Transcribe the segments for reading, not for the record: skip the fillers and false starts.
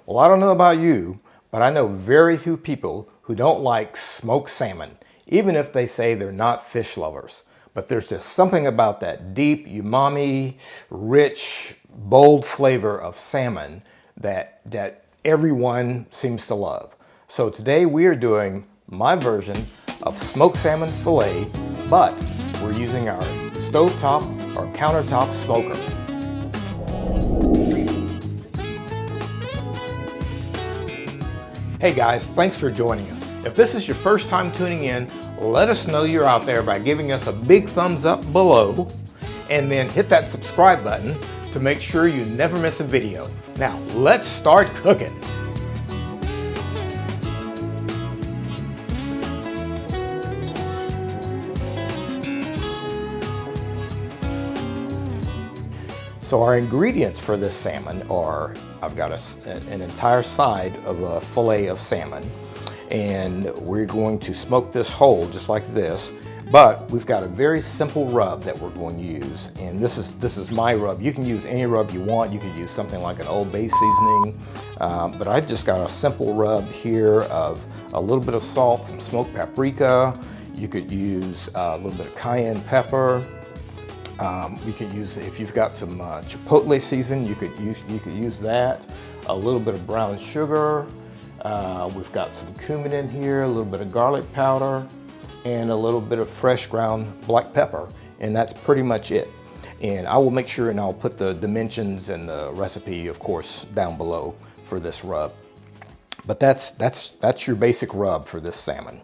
Well, I don't know about you, but I know very few people who don't like smoked salmon, even if they say they're not fish lovers. But there's just something about that deep, umami, rich, bold flavor of salmon that everyone seems to love. So today we are doing my version of smoked salmon filet, but we're using our stovetop or countertop smoker. Hey guys, thanks for joining us. If this is your first time tuning in, let us know you're out there by giving us a big thumbs up below and then hit that subscribe button to make sure you never miss a video. Now, let's start cooking. So our ingredients for this salmon are, I've got an entire side of a fillet of salmon, and we're going to smoke this whole just like this, but we've got a very simple rub that we're going to use, and this is my rub. You can use any rub you want. You could use something like an Old Bay seasoning, but I've just got a simple rub here of a little bit of salt, some smoked paprika. You could use a little bit of cayenne pepper. You could use, if you've got some chipotle season, you could use that. A little bit of brown sugar. We've got some cumin in here, a little bit of garlic powder, and a little bit of fresh ground black pepper, and that's pretty much it. And I will make sure and I'll put the dimensions and the recipe, of course, down below for this rub. But that's your basic rub for this salmon.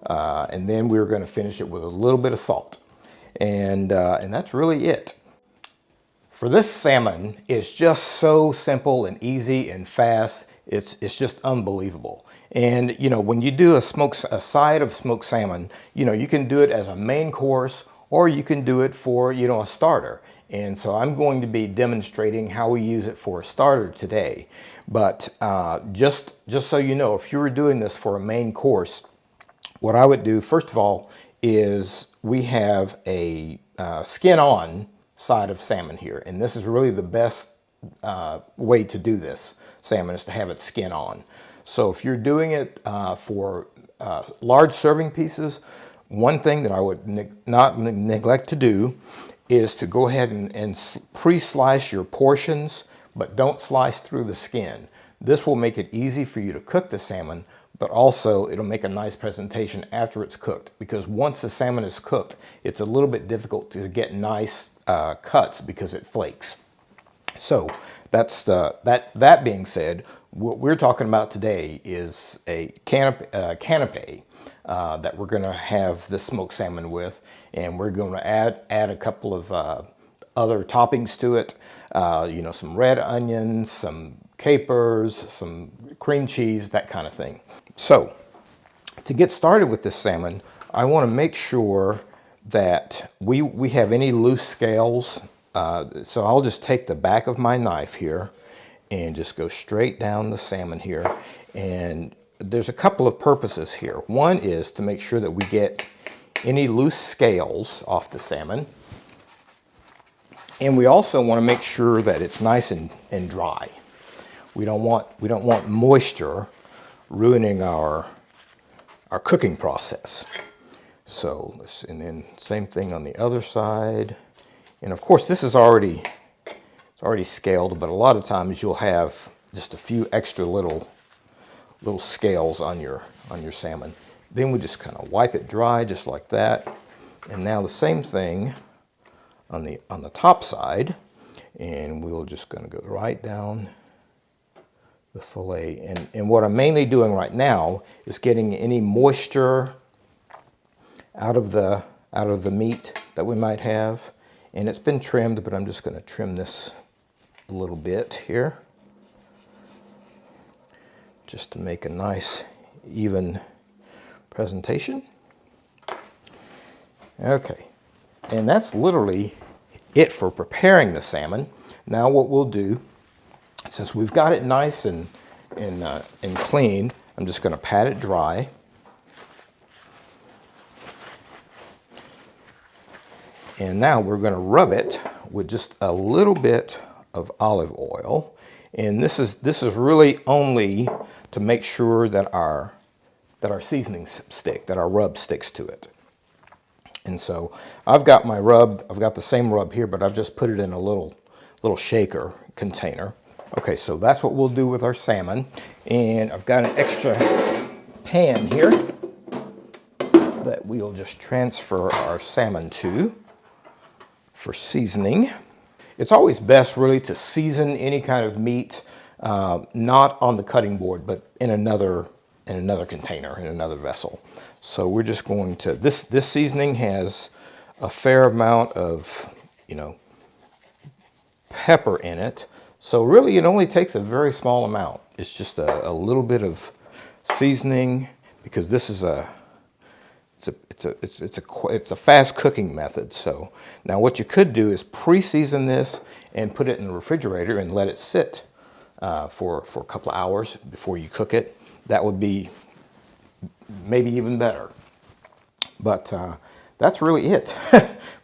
And then we're going to finish it with a little bit of salt. And that's really it. For this salmon, it's just so simple and easy and fast. It's just unbelievable. And you know, when you do a side of smoked salmon, you know, you can do it as a main course or you can do it for, you know, a starter. And so I'm going to be demonstrating how we use it for a starter today. But just so you know, if you were doing this for a main course, what I would do first of all is we have a skin-on side of salmon here, and this is really the best way to do this salmon, is to have it skin on. So if you're doing it for large serving pieces, one thing that I would not neglect to do is to go ahead and pre-slice your portions, but don't slice through the skin. This will make it easy for you to cook the salmon, but also it'll make a nice presentation after it's cooked, because once the salmon is cooked, it's a little bit difficult to get nice cuts because it flakes. So that's that being said, what we're talking about today is a canapé that we're going to have the smoked salmon with, and we're going to add a couple of other toppings to it. You know, some red onions, some capers, some cream cheese, that kind of thing. So to get started with this salmon, I want to make sure that we have any loose scales. So I'll just take the back of my knife here and just go straight down the salmon here. And there's a couple of purposes here. One is to make sure that we get any loose scales off the salmon. And we also want to make sure that it's nice and dry. We don't want moisture ruining our cooking process. So, and then same thing on the other side. And of course, this is already scaled, but a lot of times you'll have just a few extra little scales on your salmon. Then we just kind of wipe it dry just like that. And now the same thing on the top side, and we're just going to go right down the fillet. And what I'm mainly doing right now is getting any moisture out of the meat that we might have. And it's been trimmed, but I'm just going to trim this a little bit here, just to make a nice even presentation. Okay, and that's literally it for preparing the salmon. Now what we'll do, since we've got it nice and clean, I'm just going to pat it dry. And now we're going to rub it with just a little bit of olive oil. And this is really only to make sure that our seasonings stick, that our rub sticks to it. And so I've got my rub, I've got the same rub here, but I've just put it in a little shaker container. Okay, so that's what we'll do with our salmon. And I've got an extra pan here that we'll just transfer our salmon to for seasoning. It's always best really to season any kind of meat, not on the cutting board, but in another container, in another vessel. So we're just going to, this seasoning has a fair amount of, pepper in it. So really it only takes a very small amount. It's just a little bit of seasoning, because this is it's a fast cooking method. So now what you could do is pre-season this and put it in the refrigerator and let it sit for a couple of hours before you cook it. That would be maybe even better. But that's really it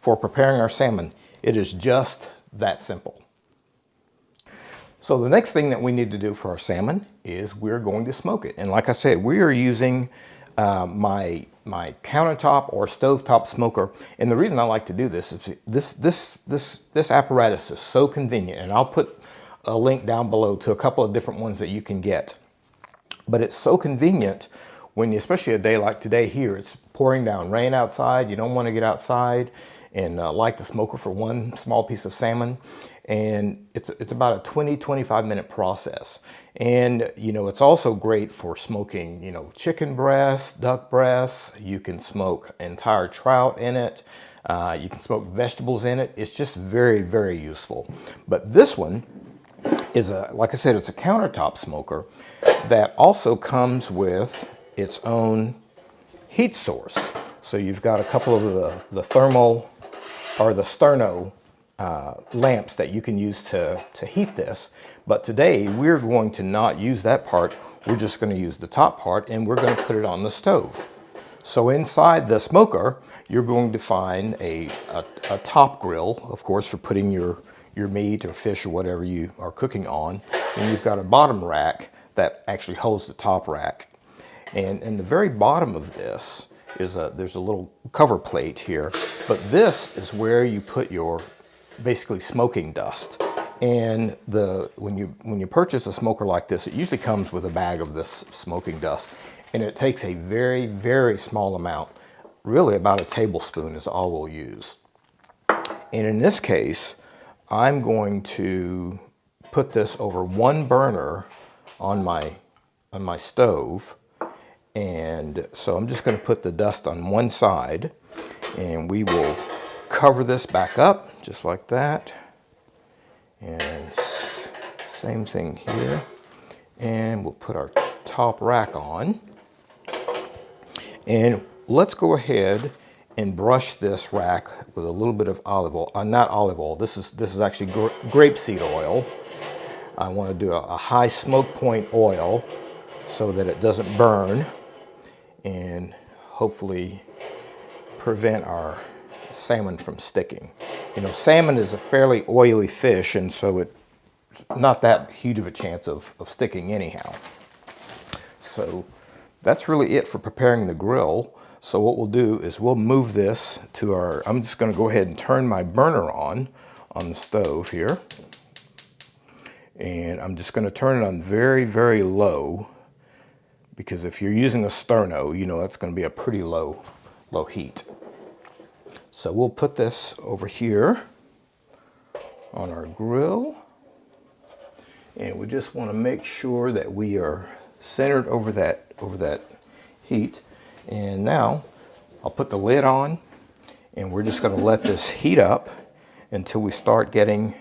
for preparing our salmon. It is just that simple. So the next thing that we need to do for our salmon is we're going to smoke it. And like I said, we are using my countertop or stovetop smoker. And the reason I like to do this is this apparatus is so convenient. And I'll put a link down below to a couple of different ones that you can get. But it's so convenient when, especially a day like today here, it's pouring down rain outside. You don't want to get outside and light the smoker for one small piece of salmon. And it's about a 20-25 minute process. And it's also great for smoking chicken breasts, duck breasts. You can smoke entire trout in it. You can smoke vegetables in it. It's just very, very useful. But this one is like I said, it's a countertop smoker that also comes with its own heat source. So you've got a couple of the thermal or the sterno lamps that you can use to heat this. But today we're going to not use that part. We're just going to use the top part, and we're going to put it on the stove. So inside the smoker, you're going to find a top grill, of course, for putting your meat or fish or whatever you are cooking on. And you've got a bottom rack that actually holds the top rack. And in the very bottom of this is there's a little cover plate here, but this is where you put your basically smoking dust. And when you purchase a smoker like this, it usually comes with a bag of this smoking dust, and it takes a very, very small amount. Really about a tablespoon is all we'll use. And in this case, I'm going to put this over one burner on my stove. And so I'm just going to put the dust on one side, and we will cover this back up just like that. And same thing here. And we'll put our top rack on. And let's go ahead and brush this rack with a little bit of olive oil. Not olive oil, this is actually grapeseed oil. I want to do a high smoke point oil so that it doesn't burn and hopefully prevent our salmon from sticking. Salmon is a fairly oily fish, and so it's not that huge of a chance of sticking anyhow. So that's really it for preparing the grill. So what we'll do is we'll move this to I'm just going to go ahead and turn my burner on the stove here. And I'm just going to turn it on very, very low, because if you're using a sterno, that's going to be a pretty low heat. So we'll put this over here on our grill, and we just want to make sure that we are centered over that heat. And now I'll put the lid on, and we're just going to let this heat up until we start getting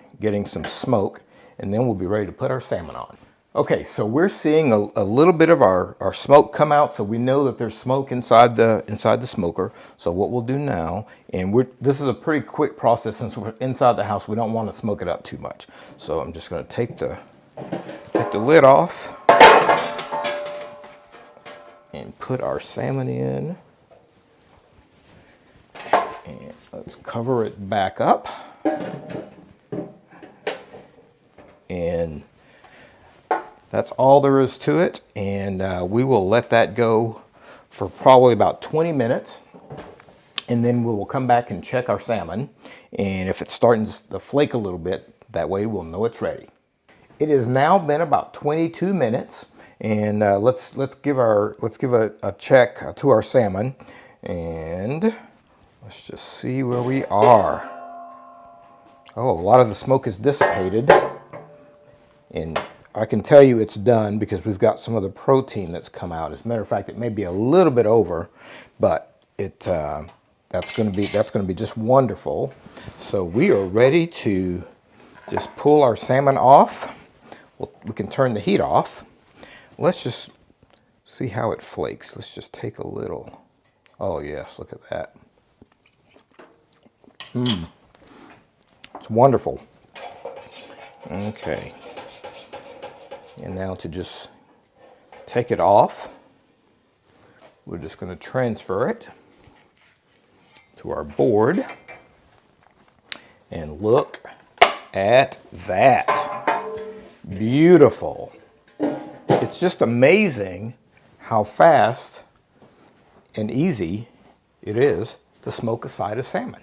some smoke, and then we'll be ready to put our salmon on. Okay, so we're seeing a little bit of our smoke come out, so we know that there's smoke inside the smoker. So what we'll do now, and this is a pretty quick process since we're inside the house, we don't want to smoke it up too much. So I'm just going to take the lid off and put our salmon in. And let's cover it back up. And That's all there is to it, and we will let that go for probably about 20 minutes, and then we will come back and check our salmon, and if it's starting to flake a little bit, that way we'll know it's ready. It has now been about 22 minutes, and let's give a check to our salmon, and let's just see where we are. Oh, a lot of the smoke has dissipated, and I can tell you it's done because we've got some of the protein that's come out. As a matter of fact, it may be a little bit over, but that's going to be just wonderful. So we are ready to just pull our salmon off. We can turn the heat off. Let's just see how it flakes. Let's just take a little. Oh yes, look at that. It's wonderful. Okay. And now to just take it off, we're just going to transfer it to our board. And look at that. Beautiful. It's just amazing how fast and easy it is to smoke a side of salmon.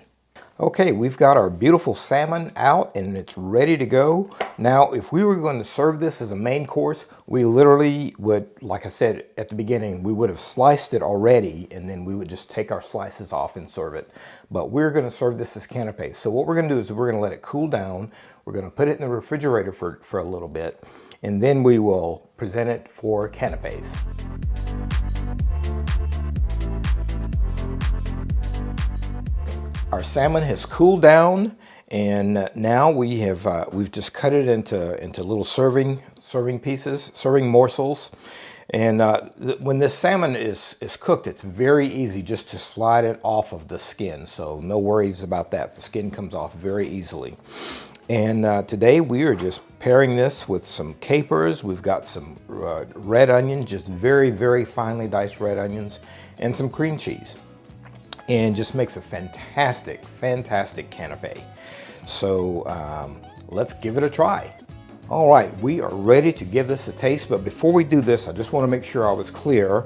Okay, we've got our beautiful salmon out and it's ready to go. Now, if we were going to serve this as a main course, we literally would, like I said at the beginning, we would have sliced it already and then we would just take our slices off and serve it. But we're going to serve this as canapés. So what we're going to do is we're going to let it cool down. We're going to put it in the refrigerator for a little bit, and then we will present it for canapés. Our salmon has cooled down, and now we've just cut it into little serving pieces, serving morsels. And when this salmon is cooked, it's very easy just to slide it off of the skin. So no worries about that. The skin comes off very easily. And today we are just pairing this with some capers. We've got some red onion, just very, very finely diced red onions, and some cream cheese. And just makes a fantastic, fantastic canapé. So let's give it a try. All right, we are ready to give this a taste, but before we do this, I just want to make sure I was clear.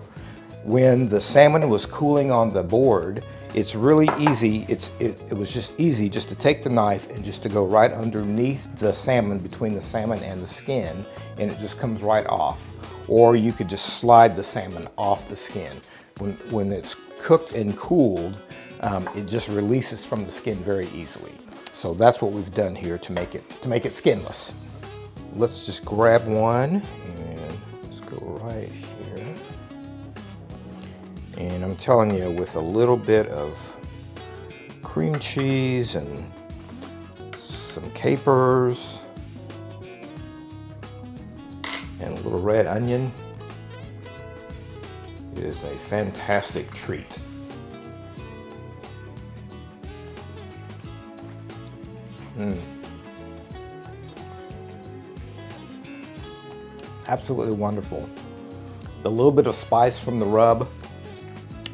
When the salmon was cooling on the board, it's really easy. It was just easy just to take the knife and just to go right underneath the salmon, between the salmon and the skin, and it just comes right off. Or you could just slide the salmon off the skin. When it's cooked and cooled, it just releases from the skin very easily. So that's what we've done here to make it skinless. Let's just grab one and let's go right here. And I'm telling you, with a little bit of cream cheese and some capers and a little red onion, it is a fantastic treat. Absolutely wonderful. The little bit of spice from the rub,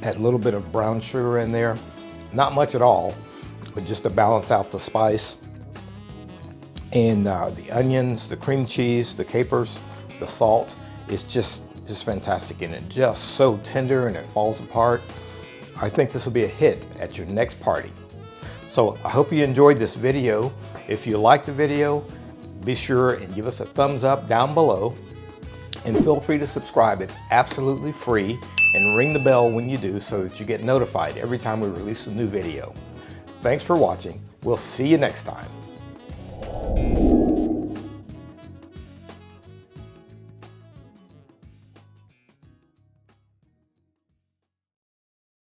had a little bit of brown sugar in there. Not much at all, but just to balance out the spice. And the onions, the cream cheese, the capers, the salt, it's just fantastic, and it just so tender and it falls apart. I think this will be a hit at your next party. So I hope you enjoyed this video. If you liked the video, be sure and give us a thumbs up down below, and feel free to subscribe. It's absolutely free, and ring the bell when you do so that you get notified every time we release a new video. Thanks for watching. We'll see you next time.